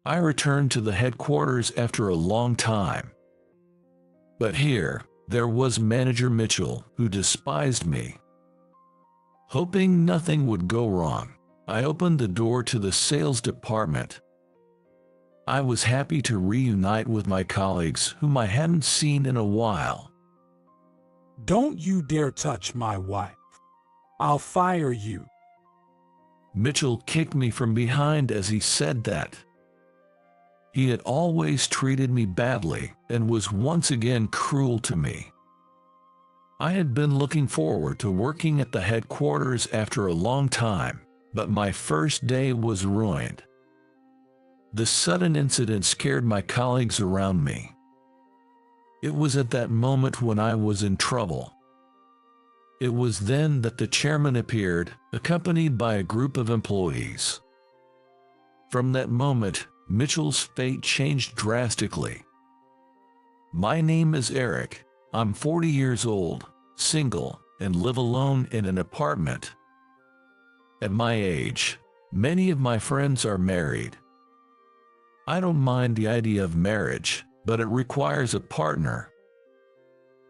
I returned to the headquarters after a long time. But here, there was Manager Mitchell, who despised me. Hoping nothing would go wrong, I opened the door to the sales department. I was happy to reunite with my colleagues whom I hadn't seen in a while. Don't you dare touch my wife. I'll fire you. Mitchell kicked me from behind as he said that. He had always treated me badly and was once again cruel to me. I had been looking forward to working at the headquarters after a long time, but my first day was ruined. The sudden incident scared my colleagues around me. It was at that moment when I was in trouble. It was then that the chairman appeared, accompanied by a group of employees. From that moment, Mitchell's fate changed drastically. My name is Eric. I'm 40 years old, single, and live alone in an apartment. At my age, many of my friends are married. I don't mind the idea of marriage, but it requires a partner.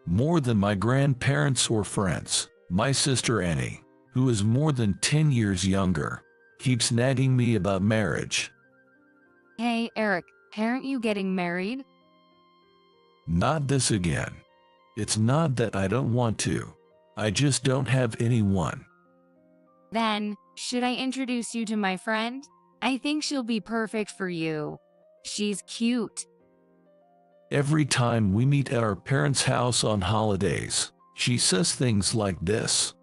More than my grandparents or friends, my sister Annie, who is more than 10 years younger, keeps nagging me about marriage. Hey, Eric, aren't you getting married? Not this again. It's not that I don't want to. I just don't have anyone. Then, should I introduce you to my friend? I think she'll be perfect for you. She's cute. Every time we meet at our parents' house on holidays, she says things like this.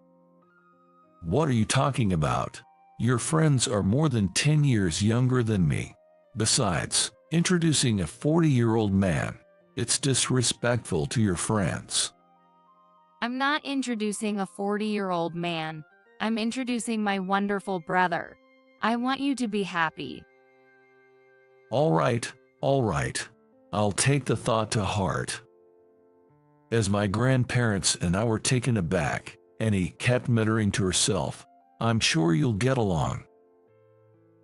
What are you talking about? Your friends are more than 10 years younger than me. Besides, introducing a 40-year-old man, it's disrespectful to your friends. I'm not introducing a 40-year-old man. I'm introducing my wonderful brother. I want you to be happy. All right. I'll take the thought to heart. As my grandparents and I were taken aback, Annie kept muttering to herself, I'm sure you'll get along.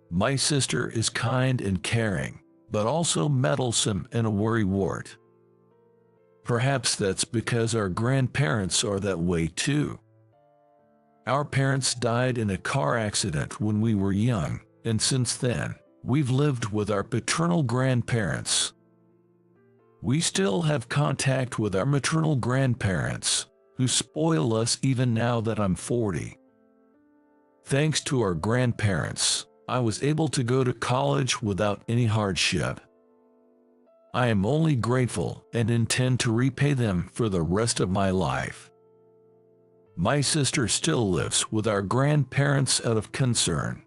My sister is kind and caring, but also meddlesome and a worrywart. Perhaps that's because our grandparents are that way too. Our parents died in a car accident when we were young, and since then, we've lived with our paternal grandparents. We still have contact with our maternal grandparents, who spoil us even now that I'm 40. Thanks to our grandparents, I was able to go to college without any hardship. I am only grateful and intend to repay them for the rest of my life. My sister still lives with our grandparents out of concern.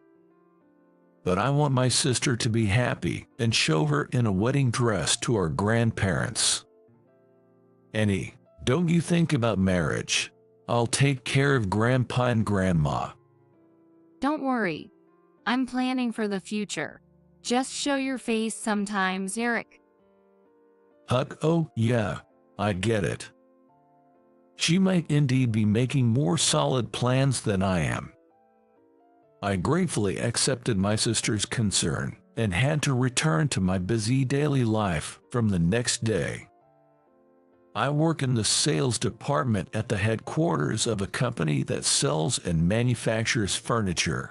But I want my sister to be happy and show her in a wedding dress to our grandparents. Annie, don't you think about marriage. I'll take care of Grandpa and Grandma. Don't worry. I'm planning for the future. Just show your face sometimes, Eric. Huck, oh yeah, I get it. She might indeed be making more solid plans than I am. I gratefully accepted my sister's concern and had to return to my busy daily life from the next day. I work in the sales department at the headquarters of a company that sells and manufactures furniture.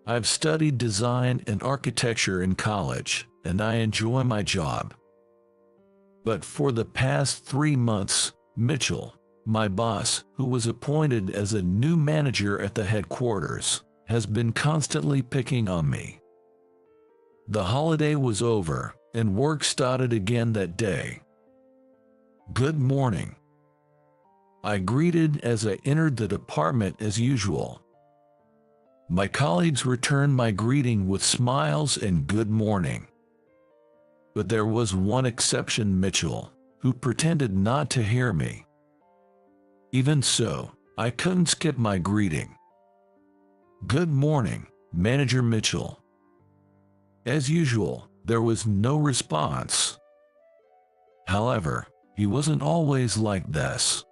I've studied design and architecture in college, and I enjoy my job. But for the past 3 months, Mitchell, my boss, who was appointed as a new manager at the headquarters, has been constantly picking on me. The holiday was over, and work started again that day. Good morning. I greeted as I entered the department as usual. My colleagues returned my greeting with smiles and good morning. But there was one exception, Mitchell, who pretended not to hear me. Even so, I couldn't skip my greeting. Good morning, Manager Mitchell. As usual, there was no response. However, he wasn't always like this.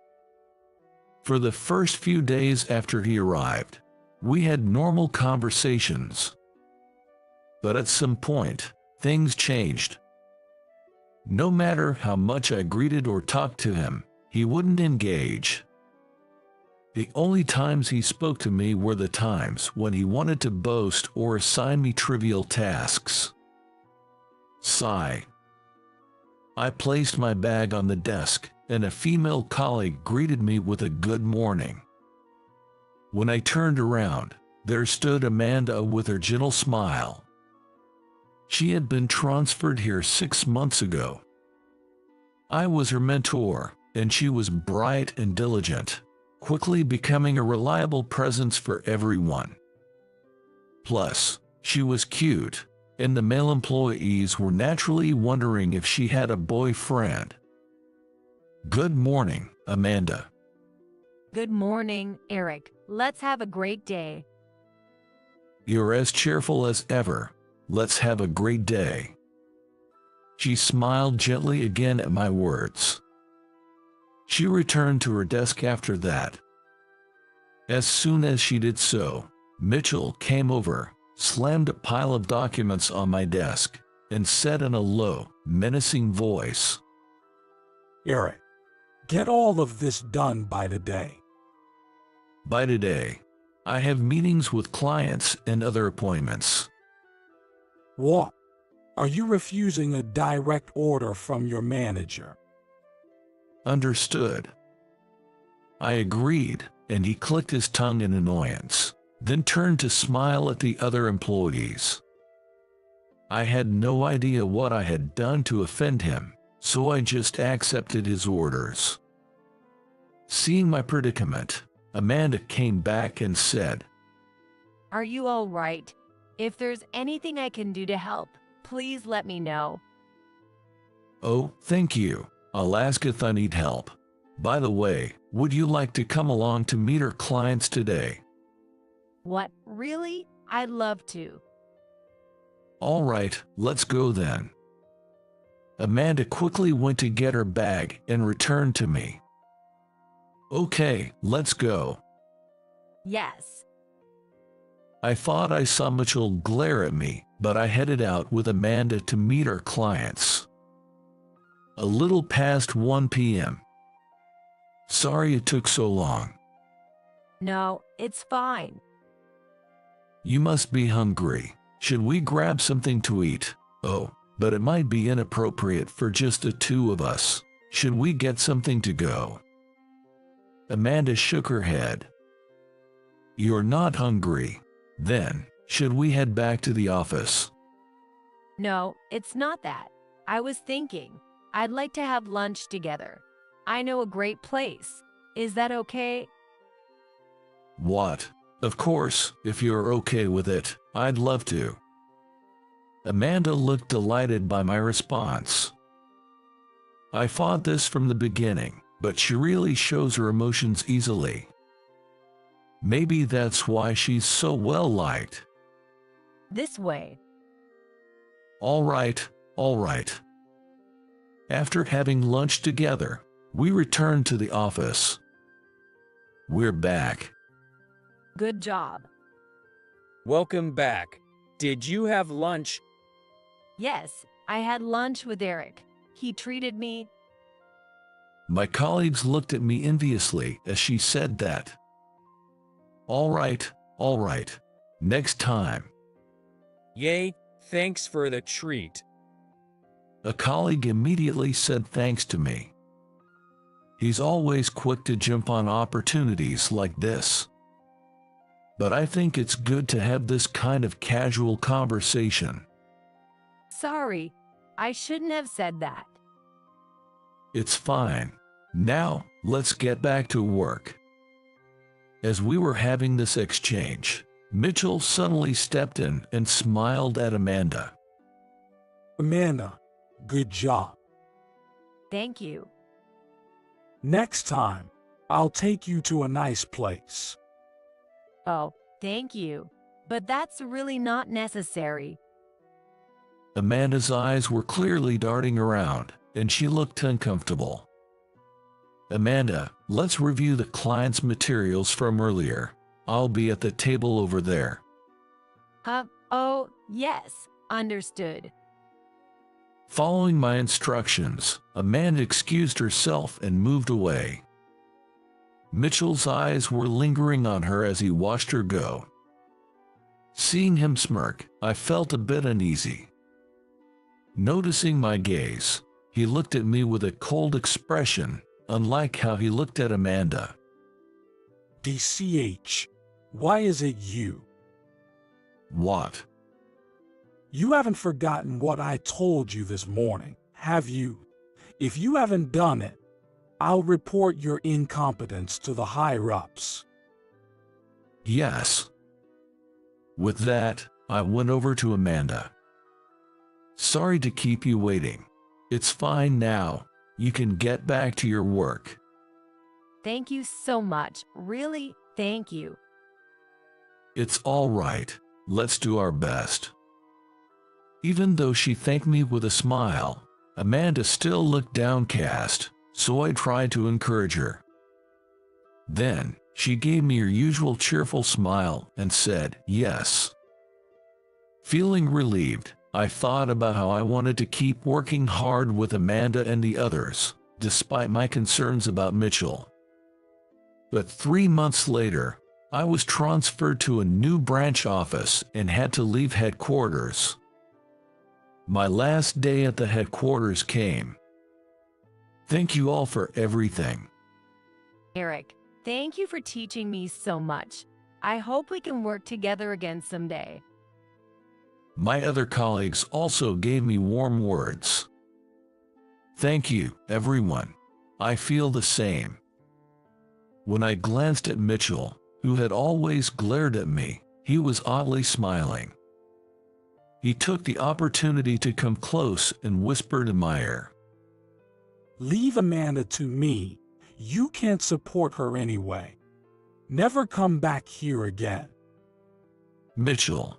For the first few days after he arrived, we had normal conversations. But at some point, things changed. No matter how much I greeted or talked to him, he wouldn't engage. The only times he spoke to me were the times when he wanted to boast or assign me trivial tasks. Sigh. I placed my bag on the desk, and a female colleague greeted me with a good morning. When I turned around, there stood Amanda with her gentle smile. She had been transferred here 6 months ago. I was her mentor, and she was bright and diligent, quickly becoming a reliable presence for everyone. Plus, she was cute, and the male employees were naturally wondering if she had a boyfriend. Good morning, Amanda. Good morning, Eric. Let's have a great day. You're as cheerful as ever. Let's have a great day. She smiled gently again at my words. She returned to her desk after that. As soon as she did so, Mitchell came over, slammed a pile of documents on my desk, and said in a low, menacing voice, Eric, get all of this done by today. By today, I have meetings with clients and other appointments. What? Are you refusing a direct order from your manager? Understood. I agreed, and he clicked his tongue in annoyance, then turned to smile at the other employees. I had no idea what I had done to offend him, so I just accepted his orders. Seeing my predicament, Amanda came back and said, Are you all right? If there's anything I can do to help, please let me know. Oh, thank you. I'll ask if I need help. By the way, would you like to come along to meet our clients today? What, really? I'd love to. All right, let's go then. Amanda quickly went to get her bag and returned to me. Okay, let's go. Yes. I thought I saw Mitchell glare at me, but I headed out with Amanda to meet our clients. A little past 1 p.m. Sorry it took so long. No, it's fine. You must be hungry. Should we grab something to eat? Oh, but it might be inappropriate for just the two of us. Should we get something to go? Amanda shook her head. You're not hungry. Then, should we head back to the office? No, it's not that. I was thinking, I'd like to have lunch together. I know a great place. Is that okay? What? Of course, if you're okay with it, I'd love to. Amanda looked delighted by my response. I thought this from the beginning, but she really shows her emotions easily. Maybe that's why she's so well liked. This way. All right, all right. After having lunch together, we returned to the office. We're back. Good job. Welcome back. Did you have lunch? Yes, I had lunch with Eric. He treated me. My colleagues looked at me enviously as she said that. All right. Next time. Yay, thanks for the treat. A colleague immediately said thanks to me. He's always quick to jump on opportunities like this. But I think it's good to have this kind of casual conversation. Sorry, I shouldn't have said that. It's fine. Now, let's get back to work. As we were having this exchange, Mitchell suddenly stepped in and smiled at Amanda. Amanda, good job. Thank you. Next time, I'll take you to a nice place. Oh, thank you. But that's really not necessary. Amanda's eyes were clearly darting around, and she looked uncomfortable. Amanda, let's review the client's materials from earlier. I'll be at the table over there. Oh, yes. Understood. Following my instructions, Amanda excused herself and moved away. Mitchell's eyes were lingering on her as he watched her go. Seeing him smirk, I felt a bit uneasy. Noticing my gaze, he looked at me with a cold expression, unlike how he looked at Amanda. DCH, why is it you? What? You haven't forgotten what I told you this morning, have you? If you haven't done it, I'll report your incompetence to the higher-ups. Yes. With that, I went over to Amanda. Sorry to keep you waiting. It's fine now. You can get back to your work. Thank you so much. Really, thank you. It's all right. Let's do our best. Even though she thanked me with a smile, Amanda still looked downcast, so I tried to encourage her. Then, she gave me her usual cheerful smile and said, yes. Feeling relieved, I thought about how I wanted to keep working hard with Amanda and the others, despite my concerns about Mitchell. But 3 months later, I was transferred to a new branch office and had to leave headquarters. My last day at the headquarters came. Thank you all for everything. Eric, thank you for teaching me so much. I hope we can work together again someday. My other colleagues also gave me warm words. Thank you, everyone. I feel the same. When I glanced at Mitchell, who had always glared at me, he was oddly smiling. He took the opportunity to come close and whispered in my ear. Leave Amanda to me. You can't support her anyway. Never come back here again. Mitchell.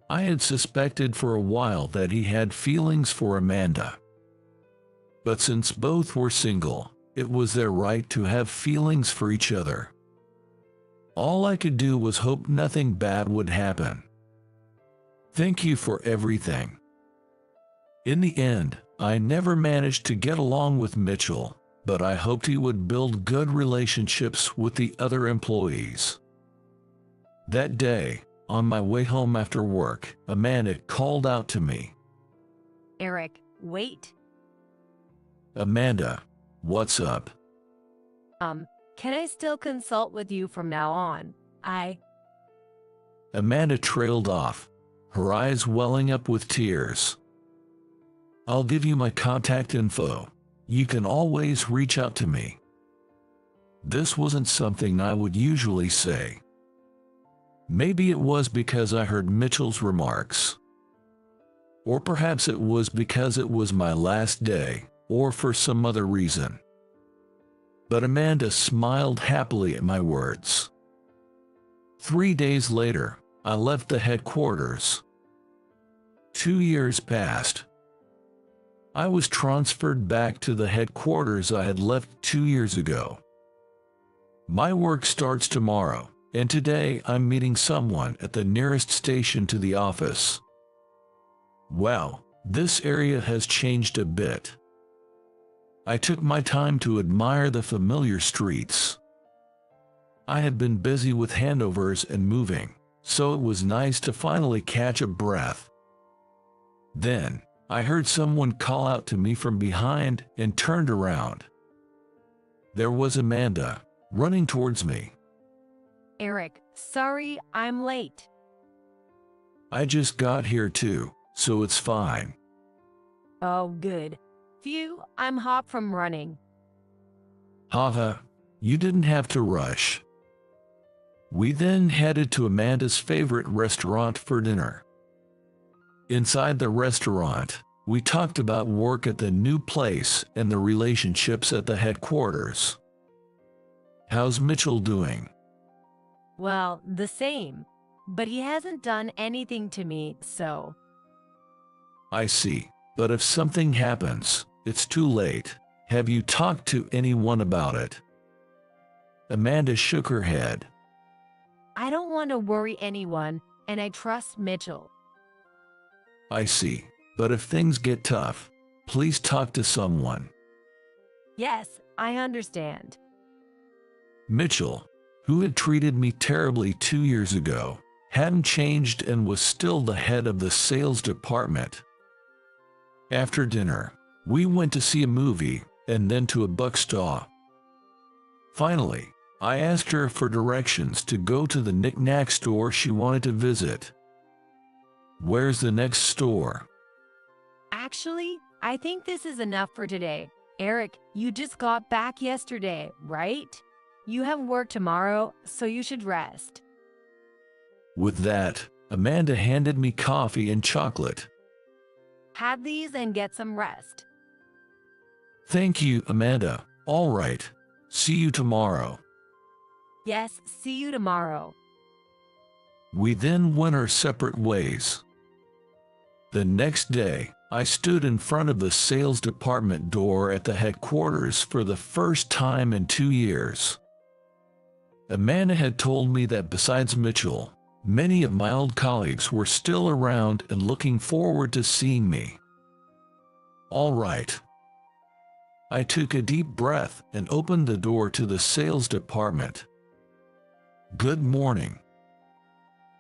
I had suspected for a while that he had feelings for Amanda. But since both were single, it was their right to have feelings for each other. All I could do was hope nothing bad would happen. Thank you for everything. In the end, I never managed to get along with Mitchell, but I hoped he would build good relationships with the other employees. That day, on my way home after work, Amanda called out to me. Eric, wait. Amanda, what's up? Can I still consult with you from now on? Amanda trailed off, her eyes welling up with tears. I'll give you my contact info. You can always reach out to me. This wasn't something I would usually say. Maybe it was because I heard Mitchell's remarks. Or perhaps it was because it was my last day, or for some other reason. But Amanda smiled happily at my words. 3 days later, I left the headquarters. 2 years passed. I was transferred back to the headquarters I had left 2 years ago. My work starts tomorrow, and today I'm meeting someone at the nearest station to the office. Wow, this area has changed a bit. I took my time to admire the familiar streets. I had been busy with handovers and moving, so it was nice to finally catch a breath. Then, I heard someone call out to me from behind and turned around. There was Amanda, running towards me. Eric, sorry, I'm late. I just got here too, so it's fine. Oh, good. Phew, I'm hot from running. Haha, you didn't have to rush. We then headed to Amanda's favorite restaurant for dinner. Inside the restaurant, we talked about work at the new place and the relationships at the headquarters. How's Mitchell doing? Well, the same. But he hasn't done anything to me, so. I see, but if something happens, it's too late. Have you talked to anyone about it? Amanda shook her head. I don't want to worry anyone, and I trust Mitchell. I see. But if things get tough, please talk to someone. Yes, I understand. Mitchell, who had treated me terribly 2 years ago, hadn't changed and was still the head of the sales department. After dinner, we went to see a movie and then to a bookstore. Finally, I asked her for directions to go to the knick-knack store she wanted to visit. Where's the next store? Actually, I think this is enough for today. Eric, you just got back yesterday, right? You have work tomorrow, so you should rest. With that, Amanda handed me coffee and chocolate. Have these and get some rest. Thank you, Amanda. All right. See you tomorrow. Yes, see you tomorrow. We then went our separate ways. The next day, I stood in front of the sales department door at the headquarters for the first time in 2 years. Amanda had told me that besides Mitchell, many of my old colleagues were still around and looking forward to seeing me. All right. I took a deep breath and opened the door to the sales department. Good morning.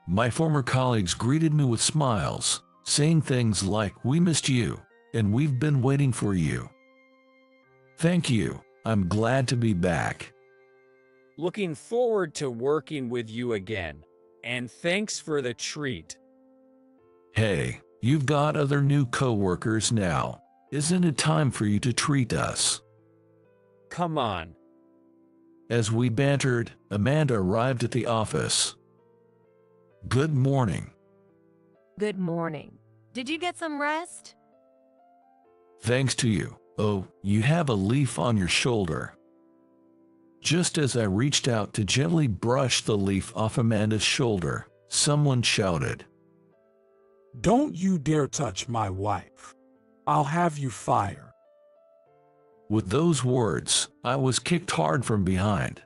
My former colleagues greeted me with smiles, saying things like, "We missed you, and we've been waiting for you." Thank you. I'm glad to be back. Looking forward to working with you again. And thanks for the treat. Hey, you've got other new coworkers now. Isn't it time for you to treat us? Come on. As we bantered, Amanda arrived at the office. Good morning. Good morning. Did you get some rest? Thanks to you. Oh, you have a leaf on your shoulder. Just as I reached out to gently brush the leaf off Amanda's shoulder, someone shouted, Don't you dare touch my wife. I'll have you fired. With those words, I was kicked hard from behind.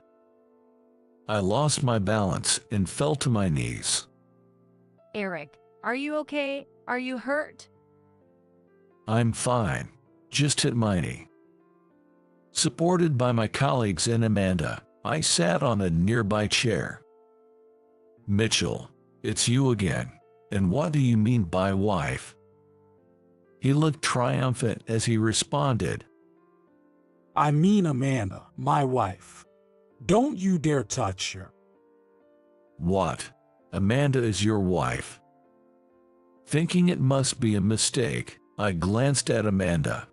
I lost my balance and fell to my knees. Eric, are you okay? Are you hurt? I'm fine. Just hit my knee. Supported by my colleagues and Amanda, I sat on a nearby chair. Mitchell, it's you again. And what do you mean by wife? He looked triumphant as he responded. I mean Amanda, my wife. Don't you dare touch her. What? Amanda is your wife? Thinking it must be a mistake, I glanced at Amanda.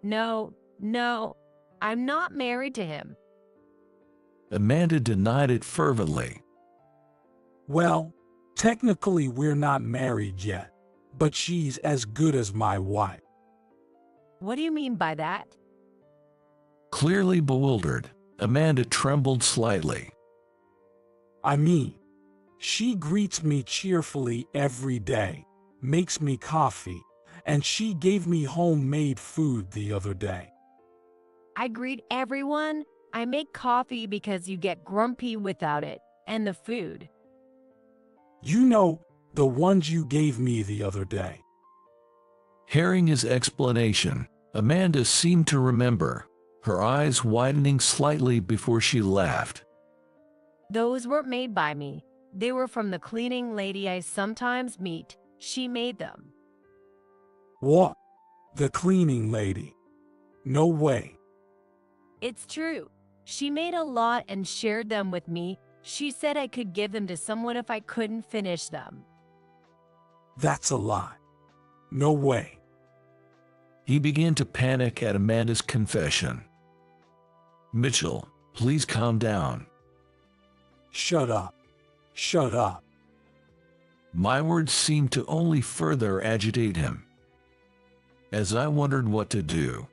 No, I'm not married to him. Amanda denied it fervently. Well, technically we're not married yet, but she's as good as my wife. What do you mean by that? Clearly bewildered, Amanda trembled slightly. I mean, she greets me cheerfully every day, makes me coffee, and she gave me homemade food the other day. I greet everyone. I make coffee because you get grumpy without it, and the food. You know, the ones you gave me the other day. Hearing his explanation, Amanda seemed to remember, her eyes widening slightly before she laughed. Those weren't made by me. They were from the cleaning lady I sometimes meet. She made them. What? The cleaning lady? No way. It's true. She made a lot and shared them with me. She said I could give them to someone if I couldn't finish them. That's a lie. No way. He began to panic at Amanda's confession. Mitchell, please calm down. Shut up. Shut up. My words seemed to only further agitate him. As I wondered what to do,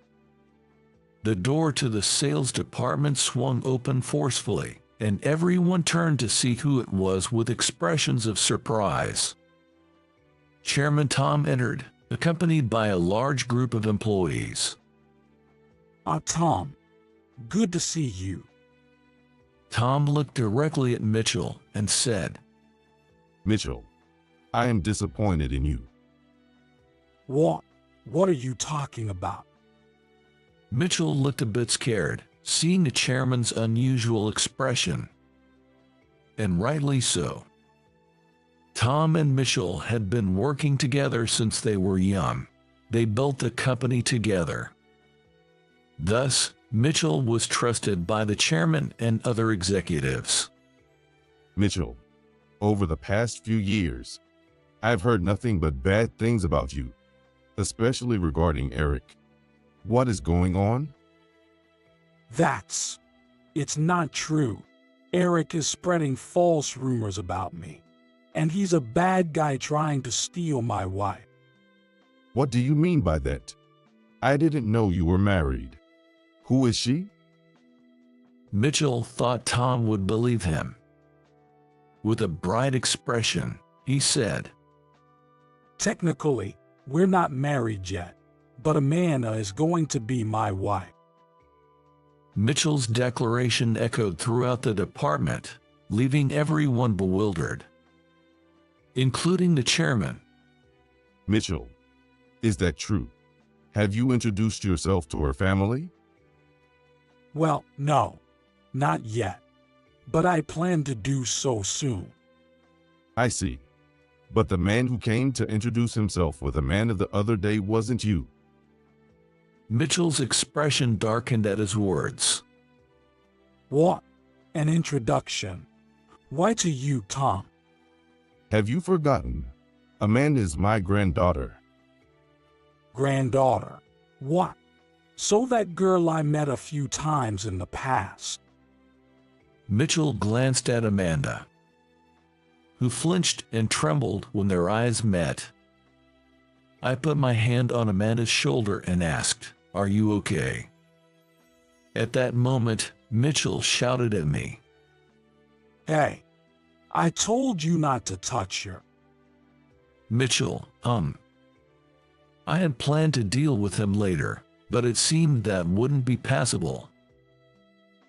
the door to the sales department swung open forcefully, and everyone turned to see who it was with expressions of surprise. Chairman Tom entered, accompanied by a large group of employees. Tom, good to see you. Tom looked directly at Mitchell and said, Mitchell, I am disappointed in you. What? What are you talking about? Mitchell looked a bit scared, seeing the chairman's unusual expression. And rightly so. Tom and Mitchell had been working together since they were young. They built the company together. Thus, Mitchell was trusted by the chairman and other executives. Mitchell, over the past few years, I've heard nothing but bad things about you, especially regarding Eric. What is going on? It's not true. Eric is spreading false rumors about me, and he's a bad guy trying to steal my wife. What do you mean by that? I didn't know you were married. Who is she? Mitchell thought Tom would believe him. With a bright expression, he said, Technically, we're not married yet, but Amanda is going to be my wife. Mitchell's declaration echoed throughout the department, leaving everyone bewildered, including the chairman. Mitchell, is that true? Have you introduced yourself to her family? Well, no, not yet, but I plan to do so soon. I see. But the man who came to introduce himself with Amanda the other day wasn't you. Mitchell's expression darkened at his words. What? An introduction? Why to you, Tom? Have you forgotten? Amanda is my granddaughter. Granddaughter? What? So that girl I met a few times in the past. Mitchell glanced at Amanda, who flinched and trembled when their eyes met. I put my hand on Amanda's shoulder and asked, "Are you okay?" At that moment, Mitchell shouted at me, Hey, I told you not to touch her. "Mitchell, I had planned to deal with him later, but it seemed that wouldn't be passable.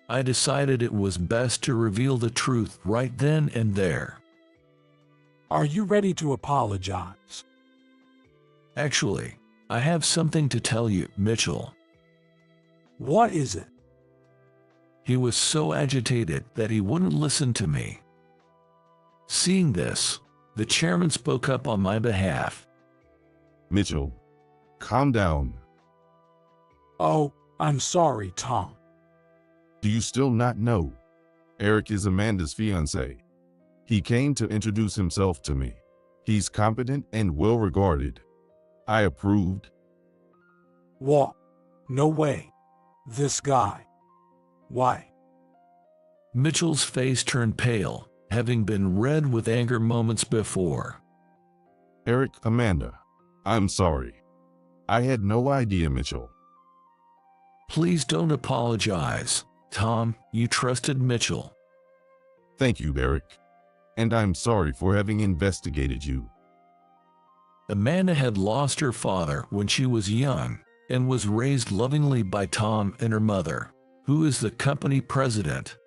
I decided it was best to reveal the truth right then and there. Are you ready to apologize? Actually, I have something to tell you, Mitchell." What is it? He was so agitated that he wouldn't listen to me. Seeing this, the chairman spoke up on my behalf. Mitchell, calm down. Oh, I'm sorry, Tom. Do you still not know? Eric is Amanda's fiancé. He came to introduce himself to me. He's competent and well regarded. I approved. What? No way. This guy. Why? Mitchell's face turned pale, having been red with anger moments before. Eric, Amanda, I'm sorry. I had no idea, Mitchell. Please don't apologize. Tom, you trusted Mitchell. Thank you, Eric. And I'm sorry for having investigated you. Amanda had lost her father when she was young and was raised lovingly by Tom and her mother, who is the company president.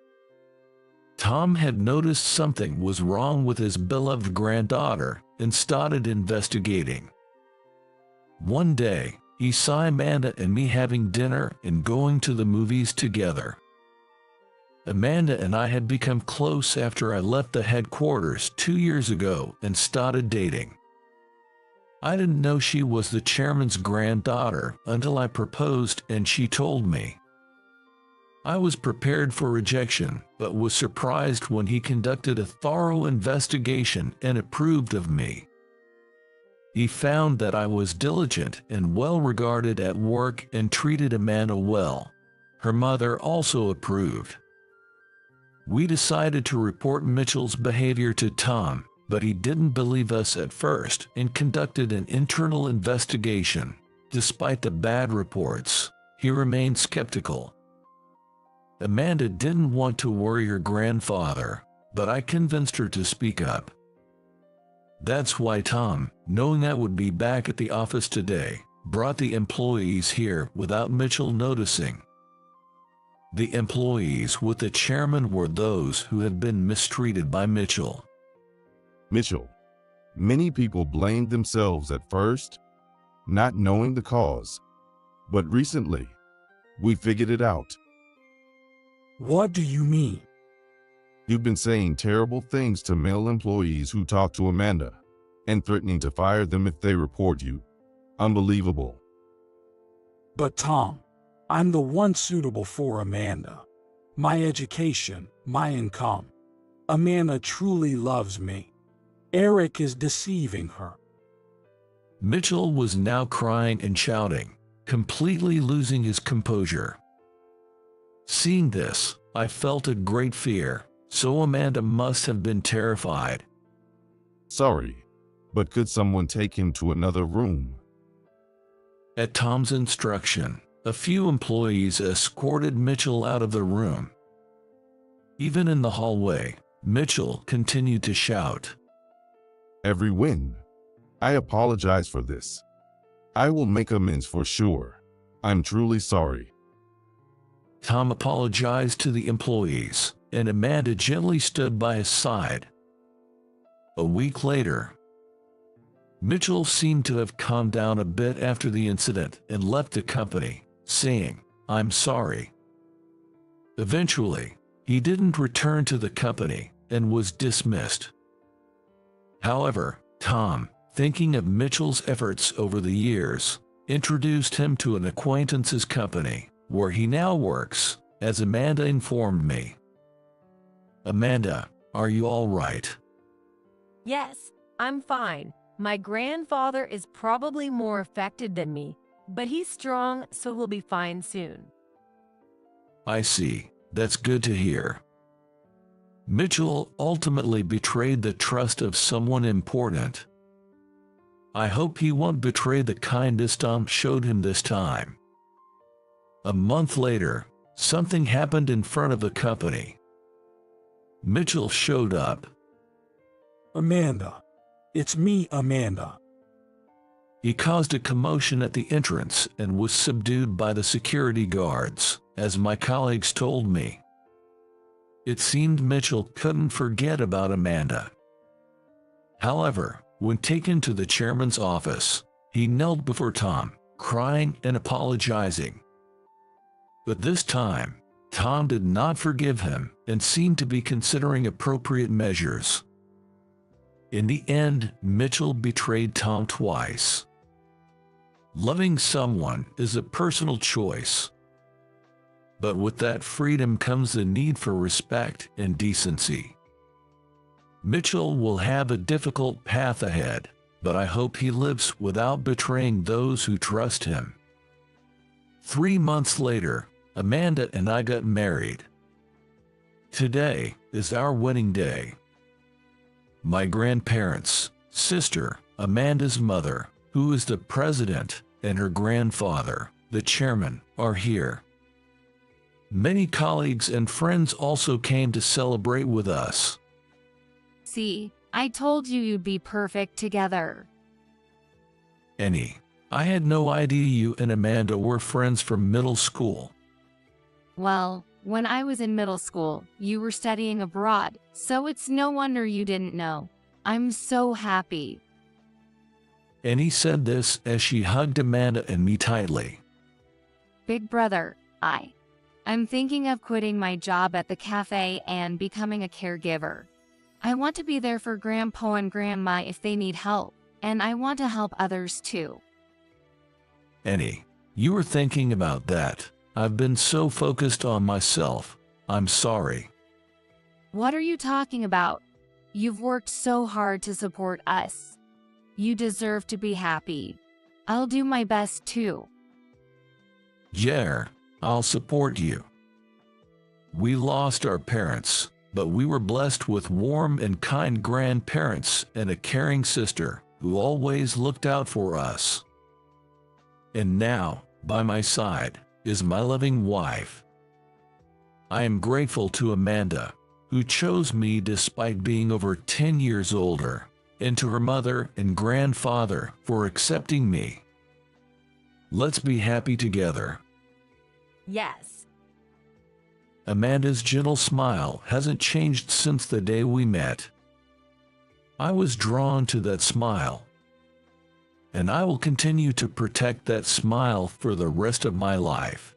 Tom had noticed something was wrong with his beloved granddaughter and started investigating. One day, he saw Amanda and me having dinner and going to the movies together. Amanda and I had become close after I left the headquarters 2 years ago and started dating. I didn't know she was the chairman's granddaughter until I proposed and she told me. I was prepared for rejection, but was surprised when he conducted a thorough investigation and approved of me. He found that I was diligent and well regarded at work and treated Amanda well. Her mother also approved. We decided to report Mitchell's behavior to Tom, but he didn't believe us at first and conducted an internal investigation. Despite the bad reports, he remained skeptical. Amanda didn't want to worry her grandfather, but I convinced her to speak up. That's why Tom, knowing I would be back at the office today, brought the employees here without Mitchell noticing. The employees with the chairman were those who had been mistreated by Mitchell. Mitchell, many people blamed themselves at first. not knowing the cause. But recently, we figured it out. What do you mean? You've been saying terrible things to male employees who talk to Amanda and threatening to fire them if they report you. Unbelievable. But Tom, I'm the one suitable for Amanda. My education, my income. Amanda truly loves me. Eric is deceiving her. Mitchell was now crying and shouting, completely losing his composure. Seeing this, I felt a great fear, so Amanda must have been terrified. Sorry, but could someone take him to another room? At Tom's instruction, a few employees escorted Mitchell out of the room. Even in the hallway, Mitchell continued to shout. Every win. I apologize for this. I will make amends for sure. I'm truly sorry. Tom apologized to the employees, and Amanda gently stood by his side. A week later, Mitchell seemed to have calmed down a bit after the incident and left the company, saying, "I'm sorry." Eventually, he didn't return to the company and was dismissed. However, Tom, thinking of Mitchell's efforts over the years, introduced him to an acquaintance's company, where he now works, as Amanda informed me. Amanda, are you all right? Yes, I'm fine. My grandfather is probably more affected than me, but he's strong, so he'll be fine soon. I see. That's good to hear. Mitchell ultimately betrayed the trust of someone important. I hope he won't betray the kindness Tom showed him this time. A month later, something happened in front of the company. Mitchell showed up. Amanda. It's me, Amanda. He caused a commotion at the entrance and was subdued by the security guards, as my colleagues told me. It seemed Mitchell couldn't forget about Amanda. However, when taken to the chairman's office, he knelt before Tom, crying and apologizing. But this time, Tom did not forgive him and seemed to be considering appropriate measures. In the end, Mitchell betrayed Tom twice. Loving someone is a personal choice. But with that freedom comes the need for respect and decency. Mitchell will have a difficult path ahead, but I hope he lives without betraying those who trust him. 3 months later, Amanda and I got married. Today is our wedding day. My grandparents, sister, Amanda's mother, who is the president, and her grandfather, the chairman, are here. Many colleagues and friends also came to celebrate with us. See, I told you you'd be perfect together. Annie, I had no idea you and Amanda were friends from middle school. Well, when I was in middle school, you were studying abroad, so it's no wonder you didn't know. I'm so happy. Annie said this as she hugged Amanda and me tightly. Big brother, I'm thinking of quitting my job at the cafe and becoming a caregiver. I want to be there for Grandpa and Grandma if they need help, and I want to help others too. Annie, you were thinking about that. I've been so focused on myself. I'm sorry. What are you talking about? You've worked so hard to support us. You deserve to be happy. I'll do my best too. Yeah, I'll support you. We lost our parents, but we were blessed with warm and kind grandparents and a caring sister who always looked out for us. And now, by my side, is my loving wife. I am grateful to Amanda, who chose me despite being over 10 years older, and to her mother and grandfather for accepting me. Let's be happy together. Yes. Amanda's gentle smile hasn't changed since the day we met. I was drawn to that smile. and I will continue to protect that smile for the rest of my life.